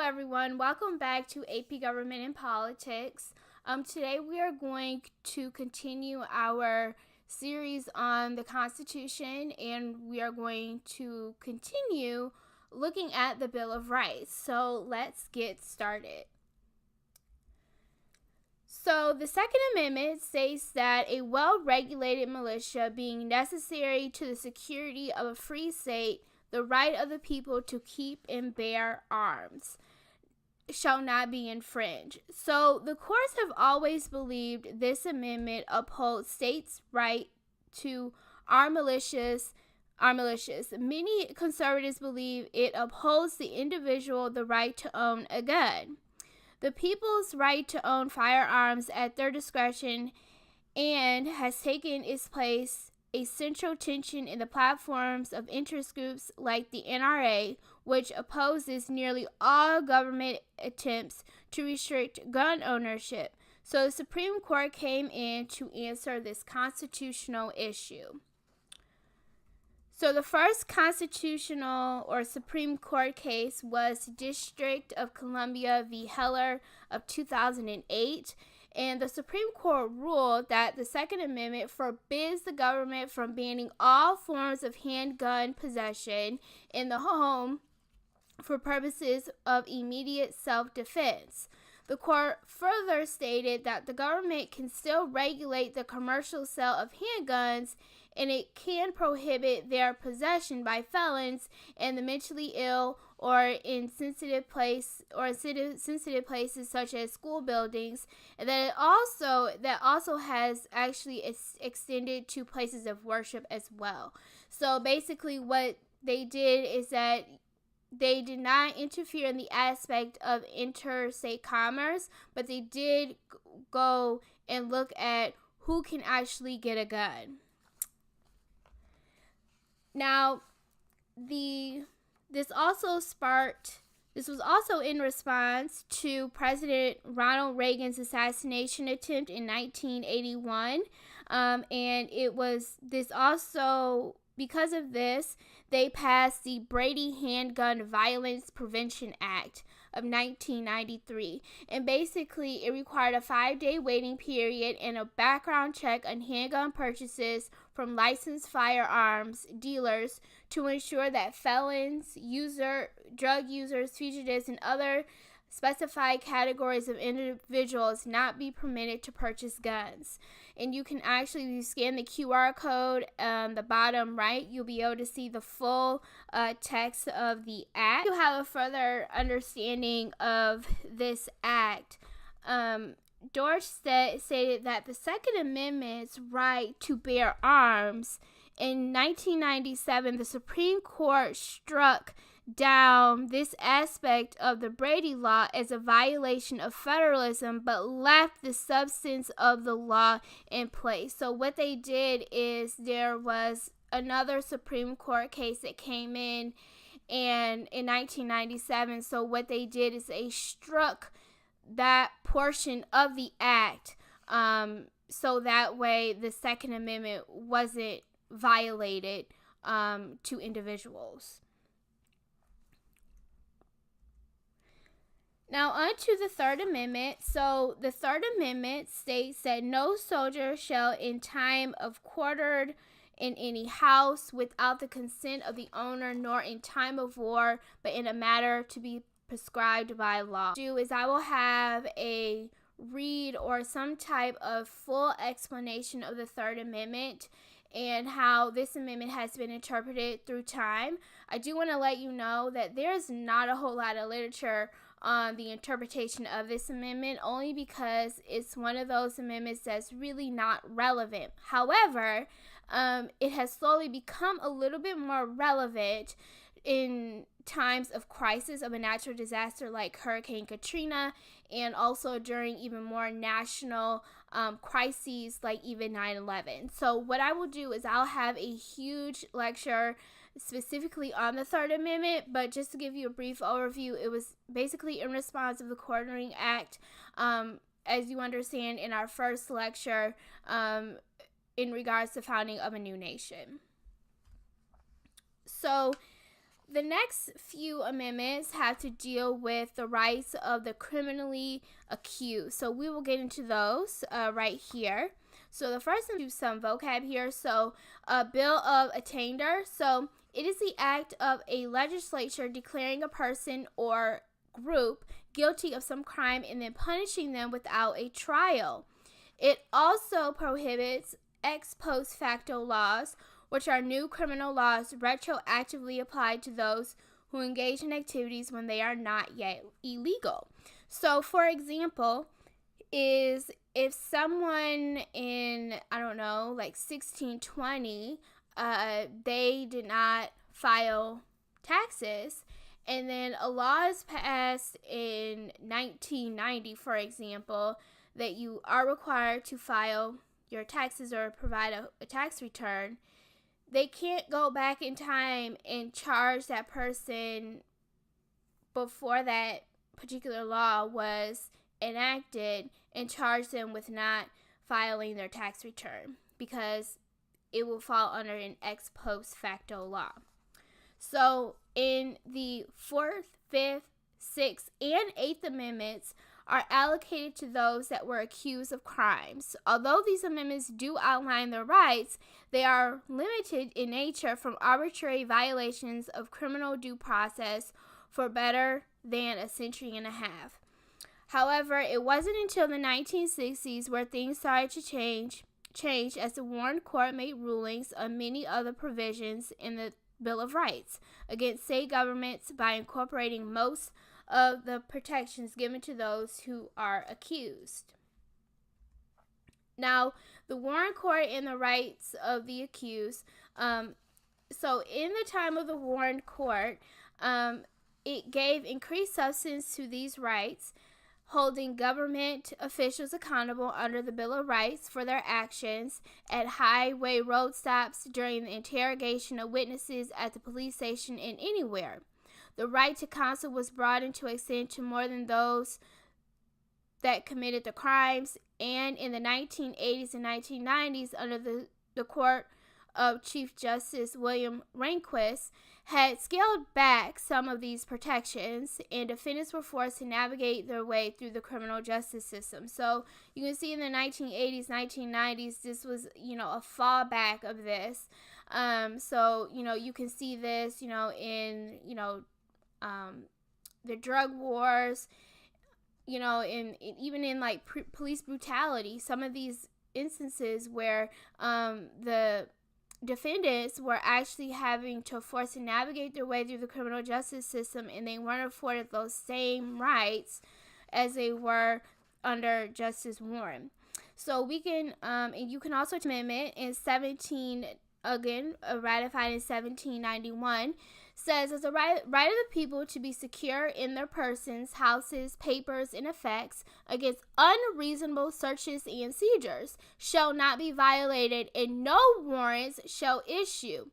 everyone, welcome back to AP Government and Politics. Today we are going to continue our series on the Constitution, and we are going to continue looking at the Bill of Rights. So let's get started. So the Second Amendment states that a well-regulated militia being necessary to the security of a free state, the right of the people to keep and bear arms shall not be infringed. So the courts have always believed this amendment upholds states' right to arm militias. Many conservatives believe it upholds the individual the right to own a gun, the people's right to own firearms at their discretion, and has taken its place a central tension in the platforms of interest groups like the NRA, which opposes nearly all government attempts to restrict gun ownership. So the Supreme Court came in to answer this constitutional issue. So the first constitutional or Supreme Court case was District of Columbia v. Heller of 2008. And the Supreme Court ruled that the Second Amendment forbids the government from banning all forms of handgun possession in the home for purposes of immediate self-defense. The court further stated that the government can still regulate the commercial sale of handguns, and it can prohibit their possession by felons and the mentally ill or in sensitive places such as school buildings, and that also has actually extended to places of worship as well. So basically what they did is that they did not interfere in the aspect of interstate commerce, but they did go and look at who can actually get a gun. Now, this was also in response to President Ronald Reagan's assassination attempt in 1981, and because of this, they passed the Brady Handgun Violence Prevention Act of 1993, and basically it required a 5-day waiting period and a background check on handgun purchases from licensed firearms dealers to ensure that felons, drug users, fugitives, and other specified categories of individuals not be permitted to purchase guns. And you can actually scan the QR code on the bottom right. You'll be able to see the full text of the act. You have a further understanding of this act. George stated that the Second Amendment's right to bear arms in 1997, the Supreme Court struck down this aspect of the Brady law as a violation of federalism, but left the substance of the law in place. So what they did is there was another Supreme Court case that came in 1997. So what they did is they struck that portion of the act, so that way the Second Amendment wasn't violated to individuals. Now on to the Third Amendment. So the Third Amendment states that no soldier shall in time of quartered in any house without the consent of the owner, nor in time of war, but in a matter to be prescribed by law. I will have a read or some type of full explanation of the Third Amendment and how this amendment has been interpreted through time. I do want to let you know that there's not a whole lot of literature on the interpretation of this amendment, only because it's one of those amendments that's really not relevant. However, it has slowly become a little bit more relevant in times of crisis of a natural disaster like Hurricane Katrina, and also during even more national crises like even 9/11. So what I will do is I'll have a huge lecture specifically on the Third Amendment, but just to give you a brief overview, it was basically in response of the Quartering Act, as you understand in our first lecture, in regards to founding of a new nation. So The next few amendments have to deal with the rights of the criminally accused. So we will get into those right here. So the first one, do some vocab here. So bill of attainder. So it is the act of a legislature declaring a person or group guilty of some crime and then punishing them without a trial. It also prohibits ex post facto laws, which are new criminal laws retroactively applied to those who engage in activities when they are not yet illegal. So, for example, is if someone in, I don't know, like 1620, they did not file taxes, and then a law is passed in 1990, for example, that you are required to file your taxes or provide a tax return, they can't go back in time and charge that person before that particular law was enacted and charge them with not filing their tax return, because it will fall under an ex post facto law. So in the 4th, 5th, 6th, and 8th Amendments are allocated to those that were accused of crimes. Although these amendments do outline their rights, they are limited in nature from arbitrary violations of criminal due process for better than a century and a half. However, it wasn't until the 1960s where things started to change as the Warren Court made rulings on many other provisions in the Bill of Rights against state governments by incorporating most of the protections given to those who are accused. Now, the Warren Court and the rights of the accused. So in the time of the Warren Court, it gave increased substance to these rights, holding government officials accountable under the Bill of Rights for their actions at highway road stops, during the interrogation of witnesses at the police station, and anywhere. The right to counsel was brought into extent to more than those that committed the crimes, and in the 1980s and 1990s, under the Court of Chief Justice William Rehnquist, had scaled back some of these protections, and defendants were forced to navigate their way through the criminal justice system. So you can see in the 1980s, 1990s, this was, a fallback of this. So, you can see this, in, the drug wars, even in like police brutality, some of these instances where the defendants were actually having to force to navigate their way through the criminal justice system, and they weren't afforded those same rights as they were under Justice Warren. So we can, and you can also amendment in ratified in 1791, says it's the right of the people to be secure in their persons, houses, papers, and effects against unreasonable searches and seizures shall not be violated, and no warrants shall issue,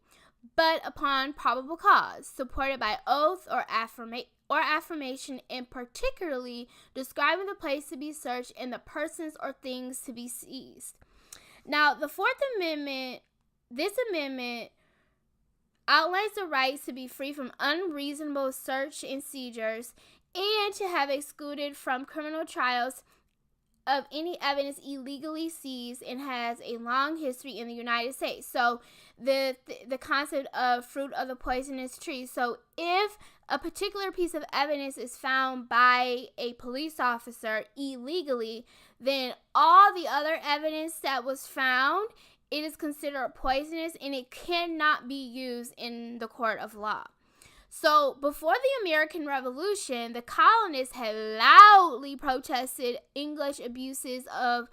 but upon probable cause, supported by oath or affirmation, and particularly describing the place to be searched and the persons or things to be seized. Now, the 4th Amendment, this amendment outlines the rights to be free from unreasonable search and seizures, and to have excluded from criminal trials of any evidence illegally seized, and has a long history in the United States. So the concept of fruit of the poisonous tree. So if a particular piece of evidence is found by a police officer illegally, then all the other evidence that was found, it is considered poisonous, and it cannot be used in the court of law. So before the American Revolution, the colonists had loudly protested English abuses of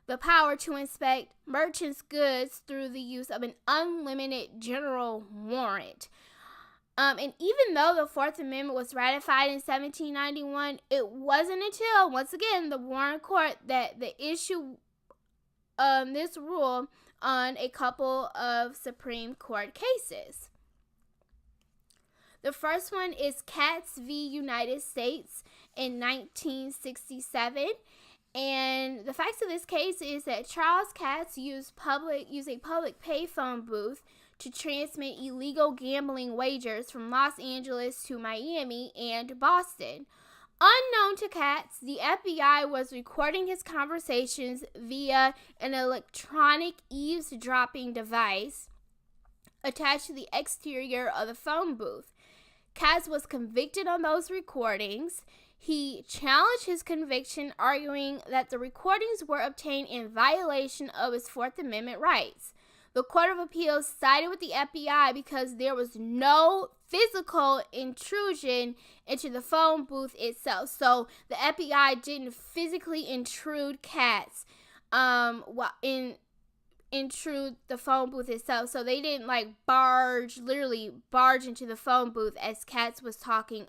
the power to inspect merchants' goods through the use of an unlimited general warrant. And even though the 4th Amendment was ratified in 1791, it wasn't until, once again, the Warren Court that the issue this rule on a couple of Supreme Court cases. The first one is Katz v. United States in 1967. And the facts of this case is that Charles Katz used a public payphone booth to transmit illegal gambling wagers from Los Angeles to Miami and Boston. Unknown to Katz, the FBI was recording his conversations via an electronic eavesdropping device attached to the exterior of the phone booth. Katz was convicted on those recordings. He challenged his conviction, arguing that the recordings were obtained in violation of his Fourth Amendment rights. The Court of Appeals sided with the FBI because there was no physical intrusion into the phone booth itself. So the FBI didn't physically intrude Katz, intrude the phone booth itself. So they didn't literally barge into the phone booth as Katz was talking.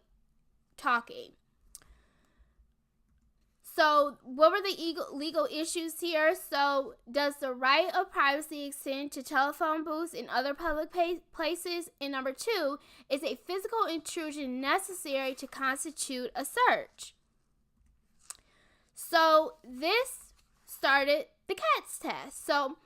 So what were the legal issues here? So does the right of privacy extend to telephone booths in other public places? And number 2, is a physical intrusion necessary to constitute a search? So this started the Katz Test. So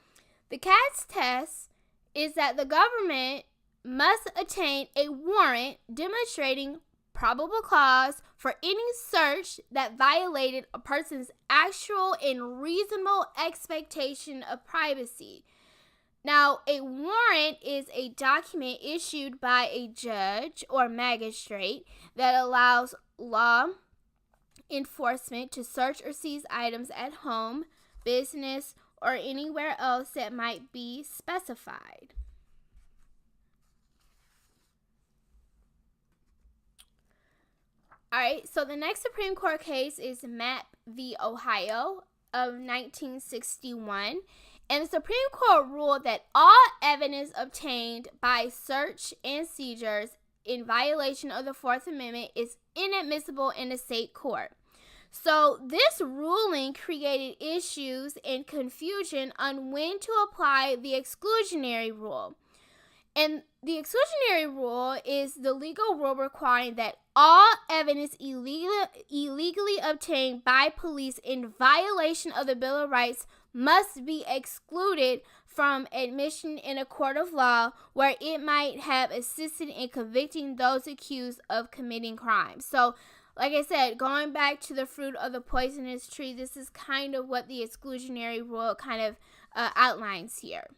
the Katz Test is that the government must obtain a warrant demonstrating probable cause for any search that violated a person's actual and reasonable expectation of privacy. Now, a warrant is a document issued by a judge or magistrate that allows law enforcement to search or seize items at home, business, or anywhere else that might be specified. All right, so the next Supreme Court case is Mapp v. Ohio of 1961. And the Supreme Court ruled that all evidence obtained by search and seizures in violation of the Fourth Amendment is inadmissible in a state court. So this ruling created issues and confusion on when to apply the exclusionary rule. And the exclusionary rule is the legal rule requiring that all evidence illegally obtained by police in violation of the Bill of Rights must be excluded from admission in a court of law where it might have assisted in convicting those accused of committing crimes. So, like I said, going back to the fruit of the poisonous tree, this is kind of what the exclusionary rule kind of outlines here.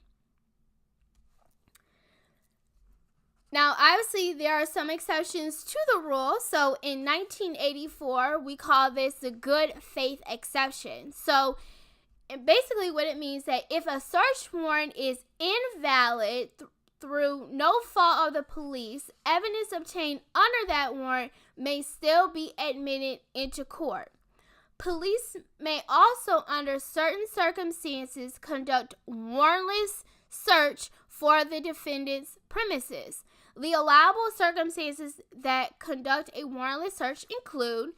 Now, obviously, there are some exceptions to the rule. So, in 1984, we call this the good faith exception. So, basically what it means that if a search warrant is invalid through no fault of the police, evidence obtained under that warrant may still be admitted into court. Police may also, under certain circumstances, conduct warrantless search for the defendant's premises. The allowable circumstances that conduct a warrantless search include: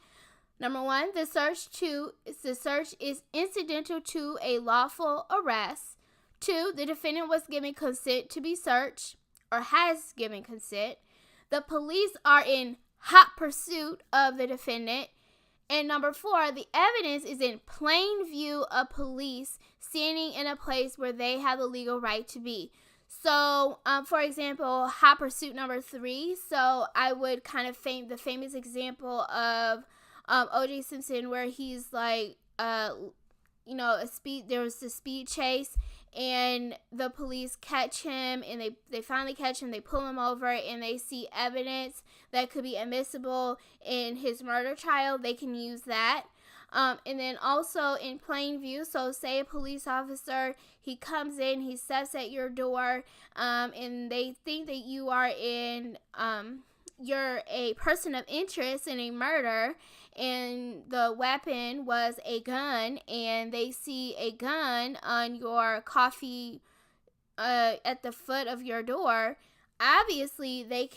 number 1, the search is incidental to a lawful arrest. 2, the defendant was given consent to be searched or has given consent. The police are in hot pursuit of the defendant. And number 4, the evidence is in plain view of police standing in a place where they have the legal right to be. So, for example, hot pursuit number 3. So I would kind of the famous example of O.J. Simpson, where he's like, there was the speed chase, and the police catch him, and they finally catch him. They pull him over, and they see evidence that could be admissible in his murder trial. They can use that. And then also in plain view, so say a police officer, he comes in, he steps at your door, and they think that you are you're a person of interest in a murder, and the weapon was a gun, and they see a gun on your coffee at the foot of your door. Obviously, they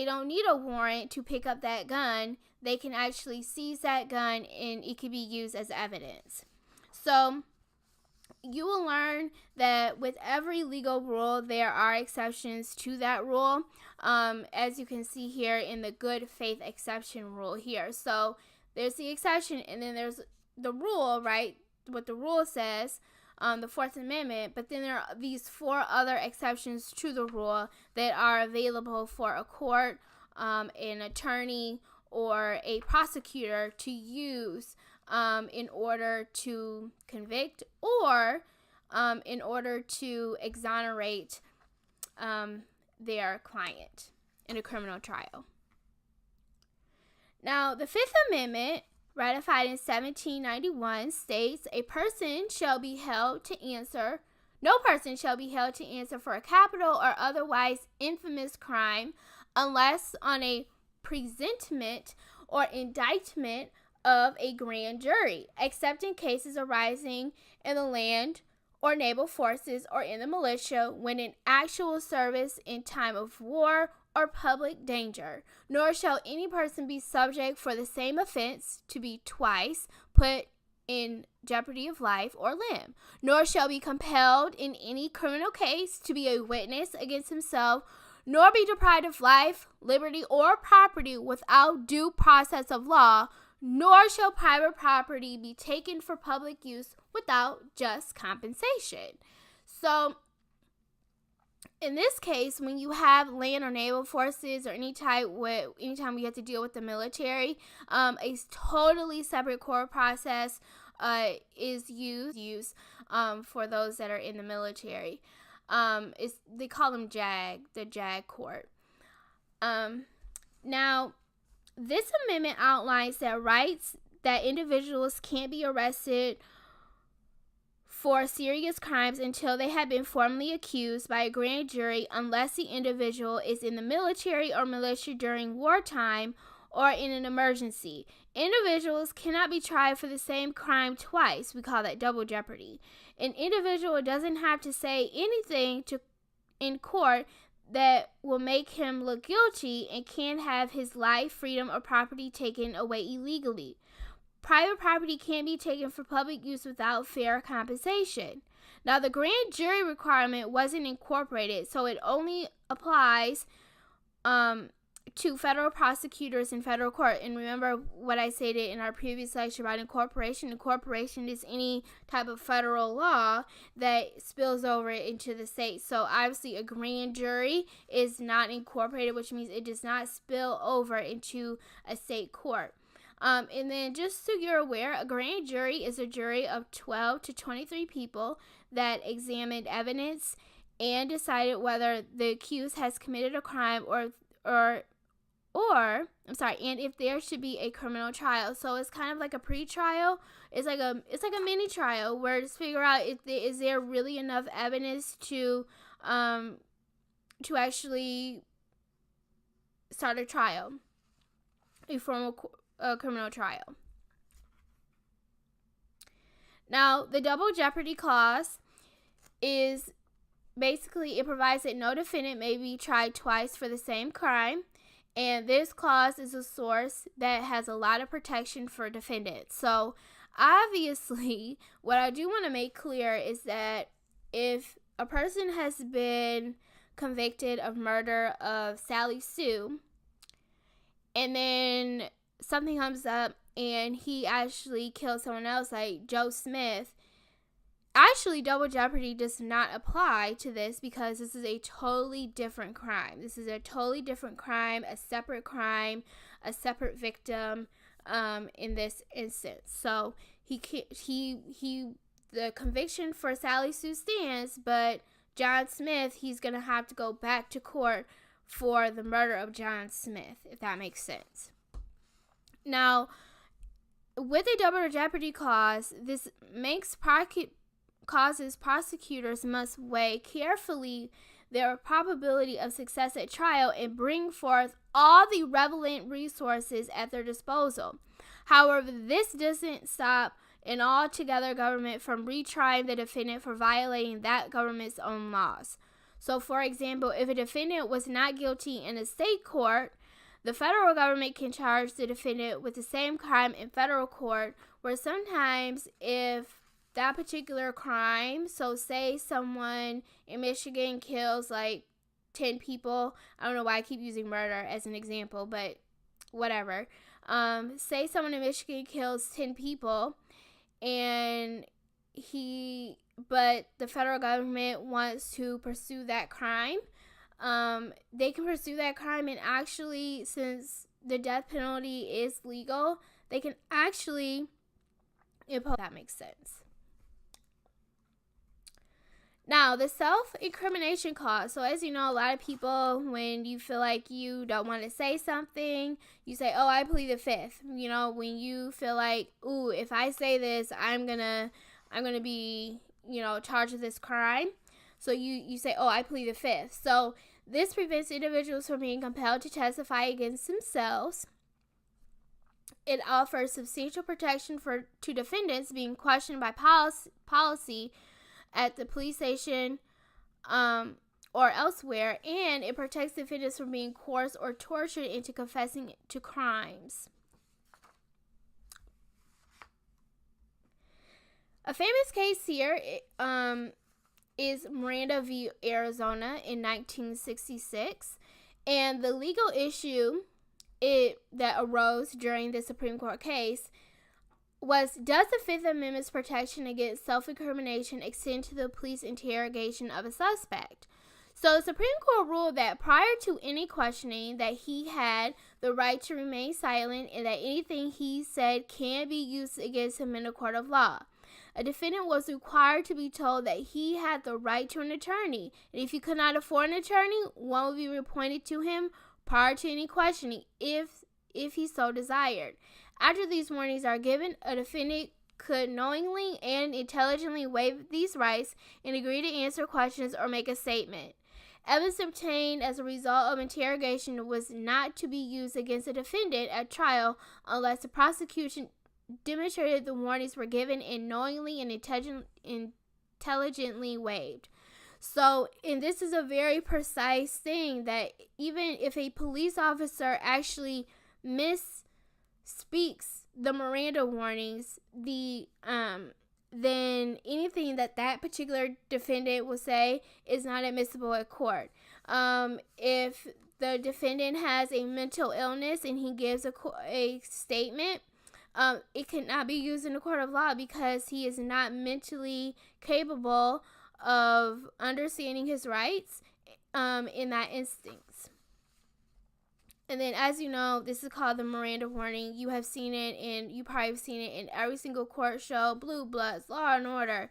don't need a warrant to pick up that gun. They can actually seize that gun, and it can be used as evidence. So you will learn that with every legal rule, there are exceptions to that rule, as you can see here in the good faith exception rule here. So there's the exception, and then there's the rule, right? What the rule says. the Fourth Amendment, but then there are these 4 other exceptions to the rule that are available for a court, an attorney, or a prosecutor to use in order to convict or in order to exonerate their client in a criminal trial. Now, the Fifth Amendment, ratified in 1791, states no person shall be held to answer for a capital or otherwise infamous crime unless on a presentment or indictment of a grand jury, except in cases arising in the land or naval forces or in the militia when in actual service in time of war or public danger, nor shall any person be subject for the same offense to be twice put in jeopardy of life or limb, nor shall be compelled in any criminal case to be a witness against himself, nor be deprived of life, liberty, or property without due process of law, nor shall private property be taken for public use without just compensation. So, in this case, when you have land or naval forces or anytime we have to deal with the military, a totally separate court process is used for those that are in the military. They call them the JAG court. Now, this amendment outlines that rights that individuals can't be arrested for serious crimes until they have been formally accused by a grand jury unless the individual is in the military or militia during wartime or in an emergency. Individuals cannot be tried for the same crime twice. We call that double jeopardy. An individual doesn't have to say anything in court that will make him look guilty and can't have his life, freedom, or property taken away illegally. Private property can't be taken for public use without fair compensation. Now, the grand jury requirement wasn't incorporated, so it only applies to federal prosecutors in federal court. And remember what I stated in our previous lecture about incorporation. Incorporation is any type of federal law that spills over into the state. So obviously a grand jury is not incorporated, which means it does not spill over into a state court. And then just so you're aware, a grand jury is a jury of 12 to 23 people that examined evidence and decided whether the accused has committed a crime and if there should be a criminal trial. So it's kind of like a pre-trial. It's like a mini trial where to figure out is there really enough evidence to actually start a trial, a formal criminal trial. Now, the double jeopardy clause is basically, it provides that no defendant may be tried twice for the same crime. And this clause is a source that has a lot of protection for defendants. So, obviously, what I do want to make clear is that if a person has been convicted of murder of Sally Sue, and then something comes up and he actually kills someone else, like Joe Smith, actually, double jeopardy does not apply to this because this is a totally different crime. This is a totally different crime, a separate crime, a separate victim in this instance. So the conviction for Sally Sue stands, but John Smith, he's going to have to go back to court for the murder of John Smith, if that makes sense. Now, with a double jeopardy clause, this causes prosecutors must weigh carefully their probability of success at trial and bring forth all the relevant resources at their disposal. However, this doesn't stop an altogether government from retrying the defendant for violating that government's own laws. So, for example, if a defendant was not guilty in a state court, the federal government can charge the defendant with the same crime in federal court, where sometimes if that particular crime, so say someone in Michigan kills like 10 people, I don't know why I keep using murder as an example, but whatever. Say someone in Michigan kills 10 people and he but the federal government wants to pursue that crime. They can pursue that crime, and actually, since the death penalty is legal, they can actually impose. That makes sense. Now, the self-incrimination clause. So, as you know, a lot of people, when you feel like you don't want to say something, you say, "Oh, I plead the fifth." You know, when you feel like, "Ooh, if I say this, I'm gonna be, charged with this crime." So you say, "Oh, I plead the fifth." So this prevents individuals from being compelled to testify against themselves. It offers substantial protection to defendants being questioned by policy at the police station or elsewhere, and it protects defendants from being coerced or tortured into confessing to crimes. A famous case here is Miranda v. Arizona in 1966, and the legal issue that arose during the Supreme Court case was, does the Fifth Amendment's protection against self-incrimination extend to the police interrogation of a suspect? So the Supreme Court ruled that prior to any questioning, that he had the right to remain silent and that anything he said can be used against him in a court of law. A defendant was required to be told that he had the right to an attorney, and if he could not afford an attorney, one would be appointed to him prior to any questioning, if he so desired. After these warnings are given, a defendant could knowingly and intelligently waive these rights and agree to answer questions or make a statement. Evidence obtained as a result of interrogation was not to be used against a defendant at trial unless the prosecution demonstrated the warnings were given and knowingly and intelligently waived. So, and this is a very precise thing, that even if a police officer actually misspeaks the Miranda warnings, then anything that particular defendant will say is not admissible at court. If the defendant has a mental illness and he gives a statement, it cannot be used in a court of law because he is not mentally capable of understanding his rights in that instance. And then, as you know, this is called the Miranda warning. You have seen it, and you probably have seen it in every single court show, Blue Bloods, Law and Order.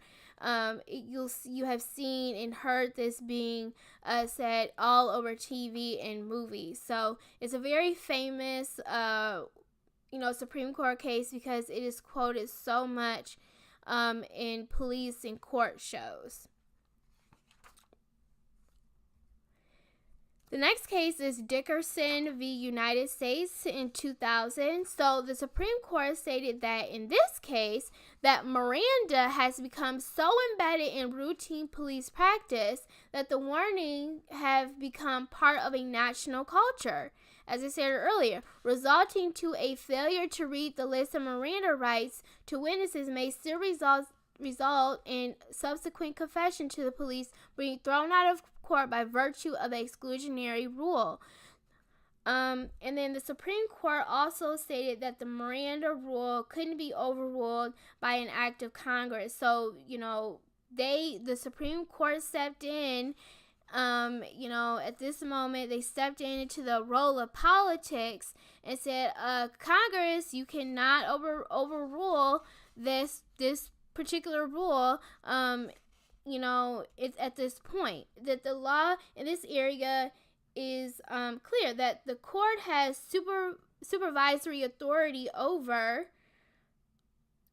You have seen and heard this being said all over TV and movies. So it's a very famous, Supreme Court case because it is quoted so much in police and court shows. The next case is Dickerson v. United States in 2000. So the Supreme Court stated that in this case, that Miranda has become so embedded in routine police practice that the warning have become part of a national culture, as I said earlier, resulting to a failure to read the list of Miranda rights to witnesses may still result in subsequent confession to the police being thrown out of court by virtue of the exclusionary rule. And then the Supreme Court also stated that the Miranda rule couldn't be overruled by an act of Congress. So, the Supreme Court stepped in, at this moment, they stepped into the role of politics and said, Congress, you cannot overrule this particular rule. It's at this point that the law in this area is clear, that the court has supervisory authority over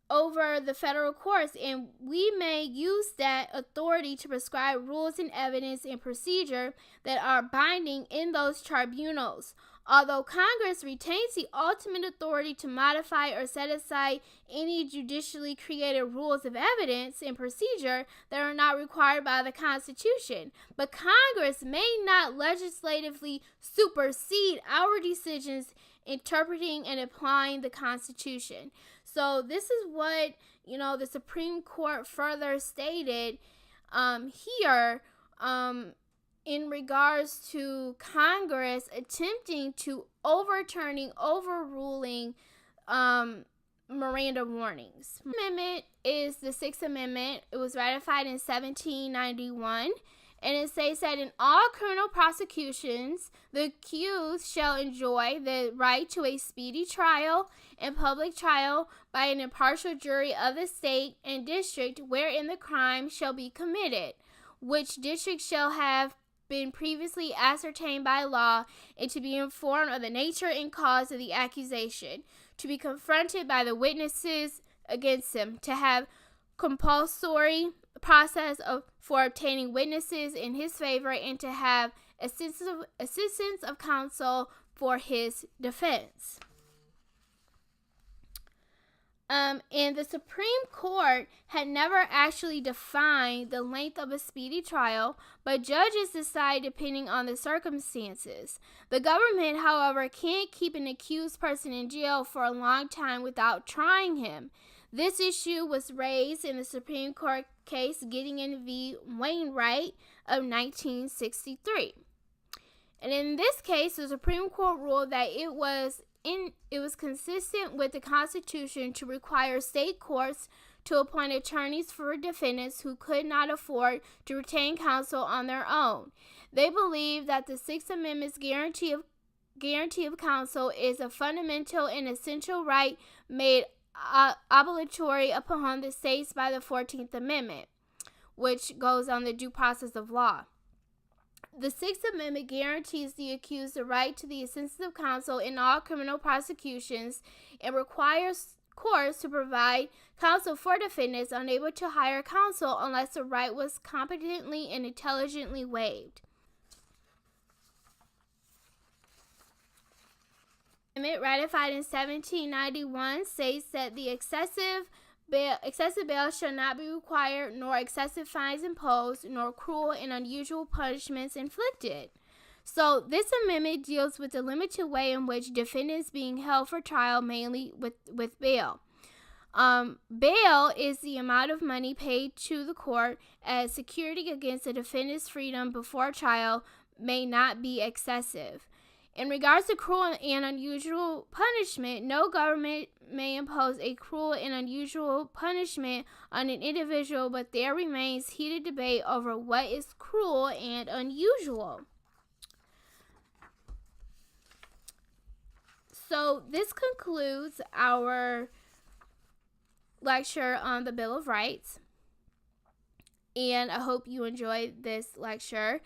the federal courts, and we may use that authority to prescribe rules and evidence and procedure that are binding in those tribunals. Although Congress retains the ultimate authority to modify or set aside any judicially created rules of evidence and procedure that are not required by the Constitution, but Congress may not legislatively supersede our decisions interpreting and applying the Constitution. So this is what, the Supreme Court further stated here in regards to Congress attempting to overruling Miranda warnings. Amendment is the Sixth Amendment. It was ratified in 1791, and it says that in all criminal prosecutions, the accused shall enjoy the right to a speedy trial and public trial by an impartial jury of the state and district wherein the crime shall be committed, which district shall have been previously ascertained by law, and to be informed of the nature and cause of the accusation, to be confronted by the witnesses against him, to have compulsory process for obtaining witnesses in his favor, and to have assistance of counsel for his defense. And the Supreme Court had never actually defined the length of a speedy trial, but judges decide depending on the circumstances. The government, however, can't keep an accused person in jail for a long time without trying him. This issue was raised in the Supreme Court case Gideon v. Wainwright of 1963. And in this case, the Supreme Court ruled that it was consistent with the Constitution to require state courts to appoint attorneys for defendants who could not afford to retain counsel on their own. They believe that the Sixth Amendment's guarantee of counsel is a fundamental and essential right made obligatory upon the states by the 14th Amendment, which goes on the due process of law. The Sixth Amendment guarantees the accused the right to the assistance of counsel in all criminal prosecutions and requires courts to provide counsel for defendants unable to hire counsel unless the right was competently and intelligently waived. The amendment ratified in 1791 states that the excessive bail shall not be required, nor excessive fines imposed, nor cruel and unusual punishments inflicted. So this amendment deals with the limited way in which defendants being held for trial, mainly with bail. Bail is the amount of money paid to the court as security against the defendant's freedom before trial may not be excessive. In regards to cruel and unusual punishment, no government may impose a cruel and unusual punishment on an individual, but there remains heated debate over what is cruel and unusual. So this concludes our lecture on the Bill of Rights, and I hope you enjoyed this lecture.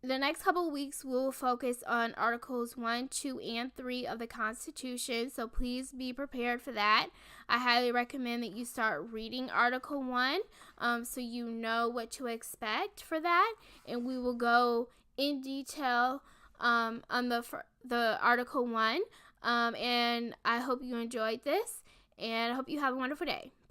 The next couple of weeks, we will focus on Articles 1, 2, and 3 of the Constitution, so please be prepared for that. I highly recommend that you start reading Article 1 so you know what to expect for that, and we will go in detail on the Article 1, and I hope you enjoyed this, and I hope you have a wonderful day. Bye.